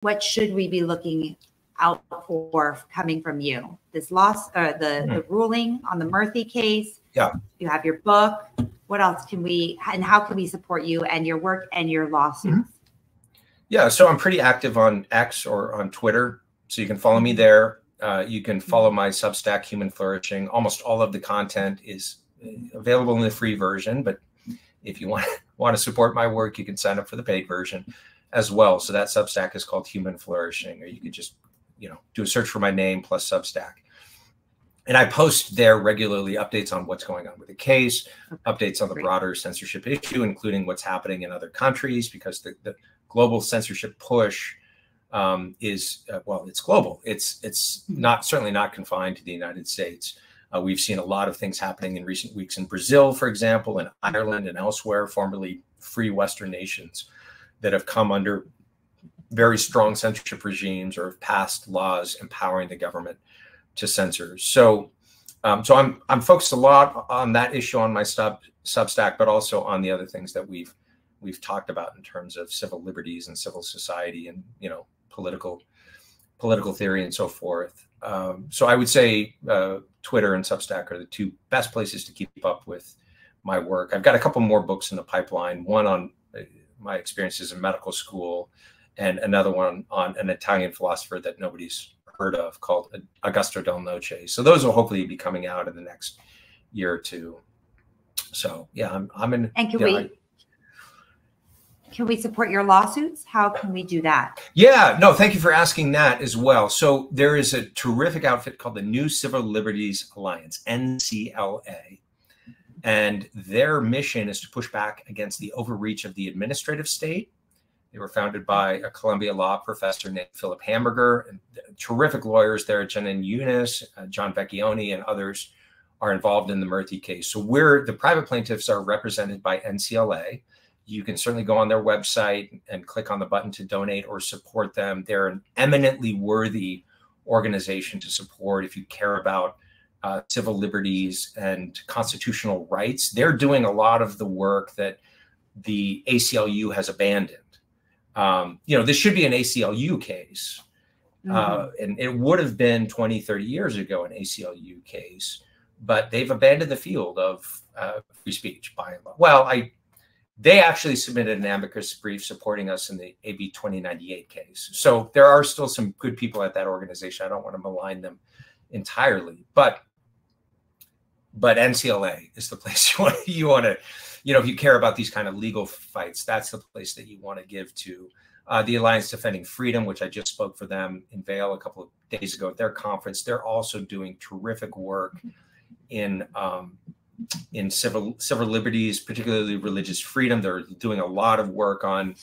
what should we be looking out for coming from you? This loss, or the ruling on the Murthy case. Yeah. You have your book. What else can we, and how can we support you and your work and your lawsuits? Yeah, so I'm pretty active on X or on Twitter, so you can follow me there. You can follow my Substack, Human Flourishing. Almost all of the content is available in the free version, but if you want to support my work, you can sign up for the paid version as well. So that Substack is called Human Flourishing, or you could just, do a search for my name plus Substack. And I post there regularly updates on what's going on with the case, updates on the broader censorship issue, including what's happening in other countries, because the global censorship push is, well, it's global. It's not, certainly not confined to the United States. We've seen a lot of things happening in recent weeks in Brazil, for example, in Ireland and elsewhere, formerly free Western nations that have come under very strong censorship regimes or have passed laws empowering the government to censor. So, I'm focused a lot on that issue on my Substack, but also on the other things that we've talked about in terms of civil liberties and civil society and political theory and so forth. So I would say Twitter and Substack are the two best places to keep up with my work. I've got a couple more books in the pipeline, one on my experiences in medical school and another one on an Italian philosopher that nobody's heard of called Augusto Del Noce. So those will hopefully be coming out in the next year or two. So yeah, I'm in. And can we support your lawsuits? How can we do that? Yeah, no, thank you for asking that as well. So there is a terrific outfit called the New Civil Liberties Alliance, NCLA. And their mission is to push back against the overreach of the administrative state. They were founded by a Columbia Law professor named Philip Hamburger, and terrific lawyers there, Jenin Younes, John Vecchione, and others are involved in the Murthy case. So the private plaintiffs are represented by NCLA. You can certainly go on their website and click on the button to donate or support them. They're an eminently worthy organization to support if you care about civil liberties and constitutional rights. They're doing a lot of the work that the ACLU has abandoned. This should be an ACLU case. And it would have been 20, 30 years ago an ACLU case, but they've abandoned the field of free speech by and large. Well, they actually submitted an amicus brief supporting us in the AB 2098 case. So there are still some good people at that organization. I don't want to malign them entirely, but NCLA is the place you want to, if you care about these kind of legal fights, that's the place that you want to give to. The Alliance Defending Freedom, which I just spoke for them in Vail a couple of days ago at their conference. They're also doing terrific work in civil liberties, particularly religious freedom. They're doing a lot of work on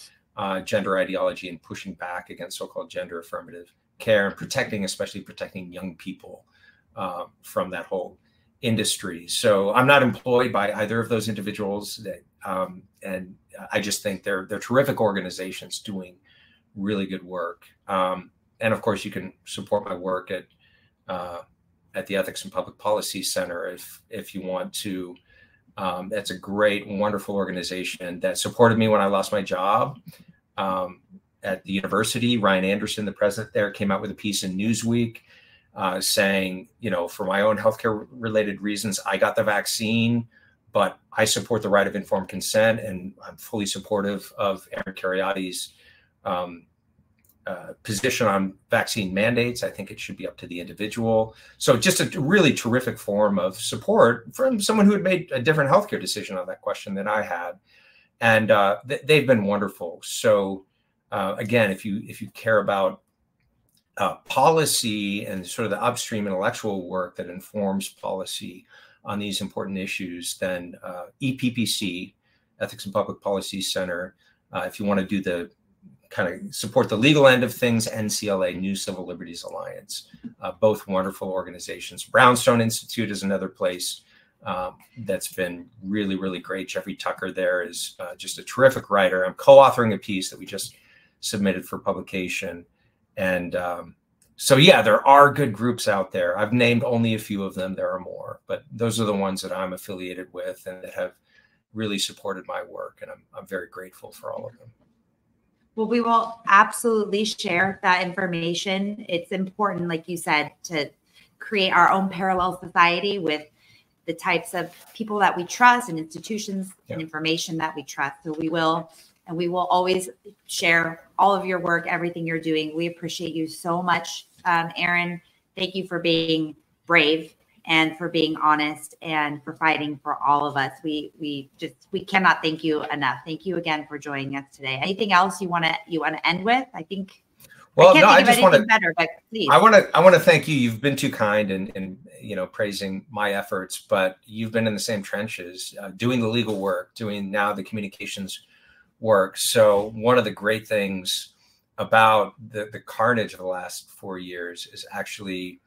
gender ideology and pushing back against so-called gender affirmative care and especially protecting young people from that whole industry. So I'm not employed by either of those individuals, and I just think they're terrific organizations doing really good work. And of course, you can support my work at the Ethics and Public Policy Center if you want to. That's a great, wonderful organization that supported me when I lost my job at the university. Ryan Anderson, the president there, came out with a piece in Newsweek saying, for my own healthcare related reasons, I got the vaccine, but I support the right of informed consent, and I'm fully supportive of Aaron Kheriaty's position on vaccine mandates. I think it should be up to the individual. So just a really terrific form of support from someone who had made a different healthcare decision on that question than I had. And they've been wonderful. So again, if you care about policy and sort of the upstream intellectual work that informs policy on these important issues, then EPPC, Ethics and Public Policy Center, if you want to do the kind of support the legal end of things, NCLA, New Civil Liberties Alliance, both wonderful organizations. Brownstone Institute is another place that's been really, really great. Jeffrey Tucker there is just a terrific writer. I'm co-authoring a piece that we just submitted for publication. And so, yeah, there are good groups out there. I've named only a few of them. There are more, but those are the ones that I'm affiliated with and that have really supported my work. And I'm very grateful for all of them. Well, we will absolutely share that information. It's important, like you said, to create our own parallel society with the types of people that we trust and institutions and information that we trust. So we will, and we will always share all of your work, everything you're doing. We appreciate you so much, Aaron. Thank you for being brave and for being honest and for fighting for all of us. We cannot thank you enough. Thank you again for joining us today. Anything else you want to end with? I think. Well, I can't think of just anything better, but please. I want to thank you. You've been too kind in praising my efforts, but you've been in the same trenches, doing the legal work, doing now the communications work. So one of the great things about the carnage of the last 4 years is actually,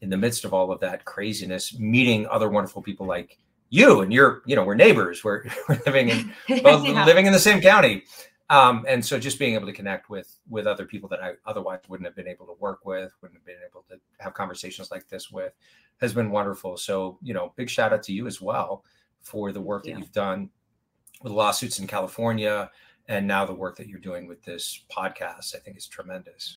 in the midst of all of that craziness, meeting other wonderful people like you, and we're neighbors. We're living in living in the same county. And so just being able to connect with other people that I otherwise wouldn't have been able to work with, wouldn't have been able to have conversations like this with, has been wonderful. So, big shout out to you as well for the work that you've done with lawsuits in California, and now the work that you're doing with this podcast. I think is tremendous.